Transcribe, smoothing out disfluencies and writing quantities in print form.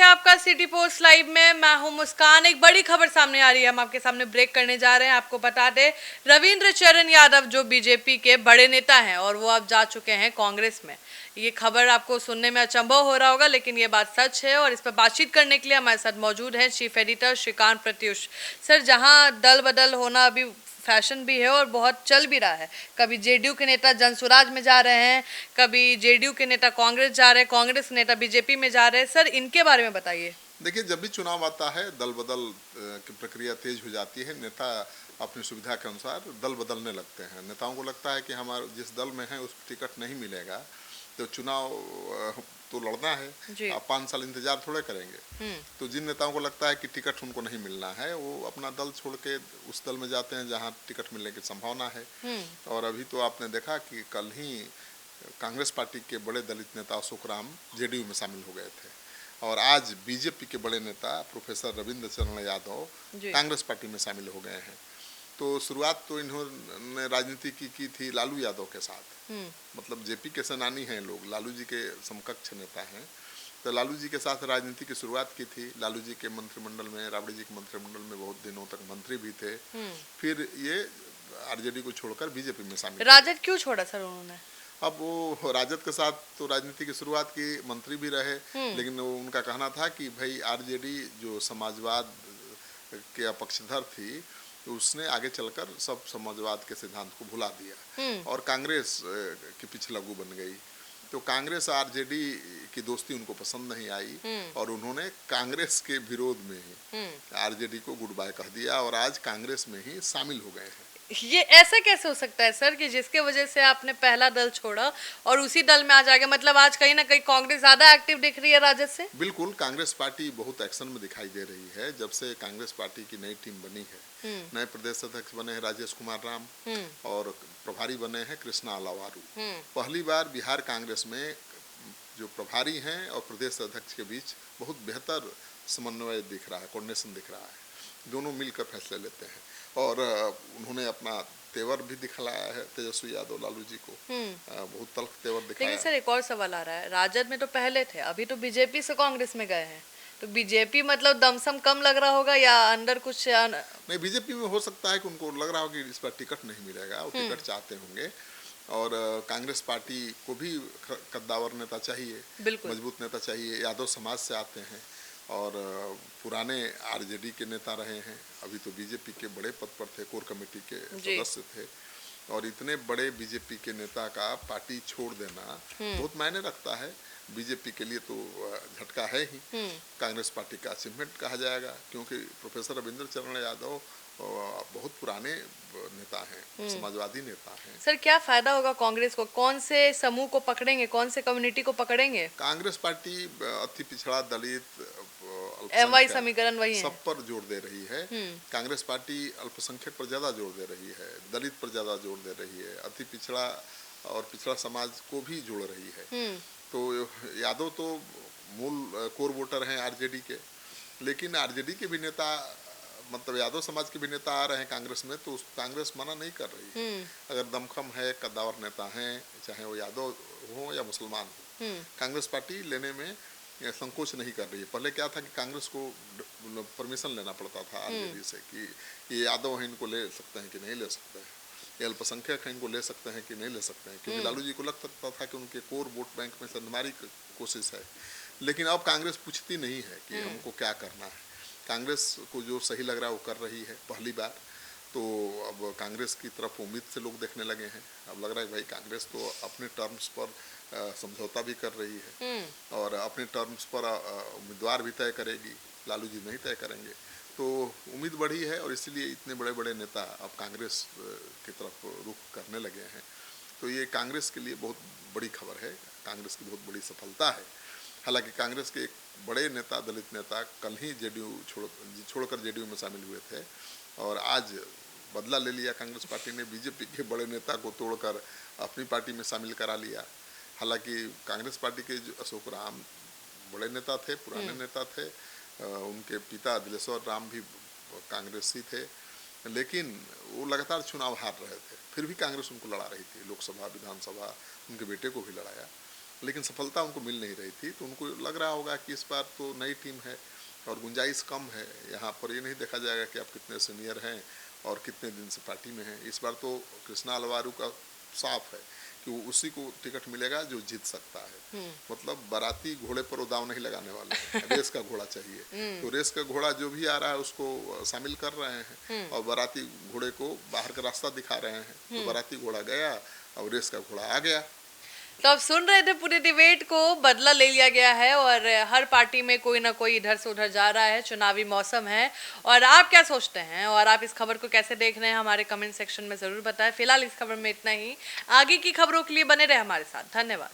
आपका city post live में। मैं हूं मुस्कान। एक बड़ी खबर सामने आ रही है, हम आपके सामने ब्रेक करने जा रहे हैं। आपको बता दें, रविंद्र चरण यादव जो बीजेपी के बड़े नेता हैं और वो अब जा चुके हैं कांग्रेस में। ये खबर आपको सुनने में अचंभव हो रहा होगा, लेकिन ये बात सच है और इस पर बातचीत करने के लिए हमारे साथ मौजूद है chief editor Shrikant Pratyush sir. जहां दल बदल होना अभी फैशन भी है और बहुत चल भी रहा है, कभी जेडीयू के नेता जनसुराज में जा रहे हैं, कभी जेडीयू के नेता कांग्रेस जा रहे हैं, कांग्रेस के नेता बीजेपी में जा रहे हैं। सर, इनके बारे में बताइए। देखिए, जब भी चुनाव आता है दल बदल की प्रक्रिया तेज हो जाती है। नेता अपनी सुविधा के अनुसार दल बदलने लगते हैं। नेताओं को लगता है कि हमारे जिस दल में है उसको टिकट नहीं मिलेगा तो चुनाव तो लड़ना है, आप 5 साल इंतजार थोड़े करेंगे। तो जिन नेताओं को लगता है कि टिकट उनको नहीं मिलना है, वो अपना दल छोड़ के उस दल में जाते हैं जहां टिकट मिलने की संभावना है। और अभी तो आपने देखा कि कल ही कांग्रेस पार्टी के बड़े दलित नेता अशोक राम जेडीयू में शामिल हो गए थे और आज बीजेपी के बड़े नेता प्रोफेसर रविंद्र चरण यादव कांग्रेस पार्टी में शामिल हो गए हैं। तो शुरुआत तो इन्होंने राजनीति की थी लालू यादव के साथ। मतलब जेपी के सेनानी हैं लोग, लालू जी के समकक्ष नेता हैं। तो लालू जी के साथ राजनीति की शुरुआत की थी। लालू जी के मंत्रिमंडल में, राबड़ी जी के मंत्रिमंडल में बहुत दिनों तक मंत्री भी थे। फिर ये आरजेडी को छोड़कर बीजेपी में शामिल। राजद क्यों छोड़ा सर उन्होंने? अब वो राजद के साथ तो राजनीति की शुरुआत की, मंत्री भी रहे, लेकिन वो उनका कहना था कि भाई आरजेडी जो समाजवाद के अपक्षधर थी, तो उसने आगे चलकर सब समाजवाद के सिद्धांत को भुला दिया और कांग्रेस के पीछे लागू बन गई। तो कांग्रेस आरजेडी की दोस्ती उनको पसंद नहीं आई और उन्होंने कांग्रेस के विरोध में ही आरजेडी को गुड बाय कह दिया और आज कांग्रेस में ही शामिल हो गए हैं। ये ऐसा कैसे हो सकता है सर कि जिसके वजह से आपने पहला दल छोड़ा और उसी दल में आ जाएगा? मतलब आज कहीं ना कहीं कांग्रेस ज्यादा एक्टिव दिख रही है राजद से। बिल्कुल, कांग्रेस पार्टी बहुत एक्शन में दिखाई दे रही है। जब से कांग्रेस पार्टी की नई टीम बनी है, नए प्रदेश अध्यक्ष बने हैं राजेश कुमार राम और प्रभारी बने हैं कृष्णा अलावारू। पहली बार बिहार कांग्रेस में जो प्रभारी हैं और प्रदेश अध्यक्ष के बीच बहुत बेहतर समन्वय दिख रहा है, कोऑर्डिनेशन दिख रहा है। दोनों मिलकर फैसले लेते हैं और उन्होंने अपना तेवर भी दिखलाया है तेजस्वी यादव लालू जी को। बहुत तल्ख तेवर दिखाया। लेकिन सर एक और सवाल आ रहा है, राजद में तो पहले थे, अभी तो बीजेपी से कांग्रेस में गए हैं, तो बीजेपी मतलब दमसम कम लग रहा होगा या अंदर कुछ नहीं, बीजेपी में हो सकता है कि उनको लग रहा हो कि इस बार टिकट नहीं मिलेगा, वो टिकट चाहते होंगे। और कांग्रेस पार्टी को भी कद्दावर नेता चाहिए, मजबूत नेता चाहिए। यादव समाज से आते हैं और पुराने आरजेडी के नेता रहे हैं, अभी तो बीजेपी के बड़े पद पर थे, कोर कमेटी के सदस्य थे। और इतने बड़े बीजेपी के नेता का पार्टी छोड़ देना बहुत मायने रखता है। बीजेपी के लिए तो झटका है ही, कांग्रेस पार्टी का अचीवमेंट कहा जाएगा, क्योंकि प्रोफेसर रविंद्र चरण यादव बहुत पुराने नेता हैं, समाजवादी नेता हैं। सर, क्या फायदा होगा कांग्रेस को? कौन से समूह को पकड़ेंगे, कौन से कम्युनिटी को पकड़ेंगे? कांग्रेस पार्टी अति पिछड़ा, दलित, एमवाई समीकरण वही सब पर जोर दे रही है। कांग्रेस पार्टी अल्पसंख्यक पर ज्यादा जोर दे रही है, दलित पर ज्यादा जोर दे रही है, अति पिछड़ा और पिछड़ा समाज को भी जोड़ रही है। तो यादव तो मूल कोर वोटर हैं आरजेडी के, लेकिन आरजेडी के भी नेता, मतलब यादव समाज के भी नेता आ रहे हैं कांग्रेस में, तो कांग्रेस मना नहीं कर रही है। अगर दमखम है, कद्दावर नेता हैं, चाहे वो यादव हो या मुसलमान हो, कांग्रेस पार्टी लेने में संकोच नहीं कर रही है। पहले क्या था कि कांग्रेस को परमिशन लेना पड़ता था आरजेडी से कि ये यादव हैं, इनको ले सकते हैं कि नहीं ले सकते हैं, ये अल्पसंख्यक हैं, इनको ले सकते हैं कि नहीं ले सकते हैं, क्योंकि लालू जी को लग सकता था कि उनके कोर वोट बैंक में से हमारी कोशिश है। लेकिन अब कांग्रेस पूछती नहीं है कि हमको क्या करना है। कांग्रेस को जो सही लग रहा है वो कर रही है पहली बार। तो अब कांग्रेस की तरफ उम्मीद से लोग देखने लगे हैं। अब लग रहा है भाई कांग्रेस तो अपने टर्म्स पर समझौता भी कर रही है और अपने टर्म्स पर उम्मीदवार भी तय करेगी, लालू जी नहीं तय करेंगे। तो उम्मीद बढ़ी है और इसलिए इतने बड़े बड़े नेता अब कांग्रेस की तरफ रुख करने लगे हैं। तो ये कांग्रेस के लिए बहुत बड़ी खबर है, कांग्रेस की बहुत बड़ी सफलता है। हालांकि कांग्रेस के एक बड़े नेता, दलित नेता, कल ही जेडीयू छोड़कर जेडीयू में शामिल हुए थे और आज बदला ले लिया कांग्रेस पार्टी ने, बीजेपी के बड़े नेता को तोड़कर अपनी पार्टी में शामिल करा लिया। हालांकि कांग्रेस पार्टी के जो अशोक राम बड़े नेता थे, पुराने नेता थे, उनके पिता दिलेश्वर राम भी कांग्रेसी थे, लेकिन वो लगातार चुनाव हार रहे थे, फिर भी कांग्रेस उनको लड़ा रही थी, लोकसभा, विधानसभा, उनके बेटे को भी लड़ाया। लेकिन सफलता उनको मिल नहीं रही थी। तो उनको लग रहा होगा कि इस बार तो नई टीम है और गुंजाइश कम है, यहाँ पर ये नहीं देखा जाएगा कि आप कितने सीनियर हैं और कितने दिन से पार्टी में हैं। इस बार तो कृष्णा अलवारू का साफ है कि वो उसी को टिकट मिलेगा जो जीत सकता है। मतलब बाराती घोड़े पर वो दाव नहीं लगाने वाले हैं, रेस का घोड़ा चाहिए। तो रेस का घोड़ा जो भी आ रहा है उसको शामिल कर रहे हैं और बाराती घोड़े को बाहर का रास्ता दिखा रहे हैं। तो बाराती घोड़ा गया और रेस का घोड़ा आ गया। तो आप सुन रहे थे, पूरे डिबेट को बदला ले लिया गया है और हर पार्टी में कोई ना कोई इधर से उधर जा रहा है। चुनावी मौसम है। और आप क्या सोचते हैं और आप इस खबर को कैसे देख रहे हैं, हमारे कमेंट सेक्शन में ज़रूर बताएं। फिलहाल इस खबर में इतना ही। आगे की खबरों के लिए बने रहे हमारे साथ। धन्यवाद।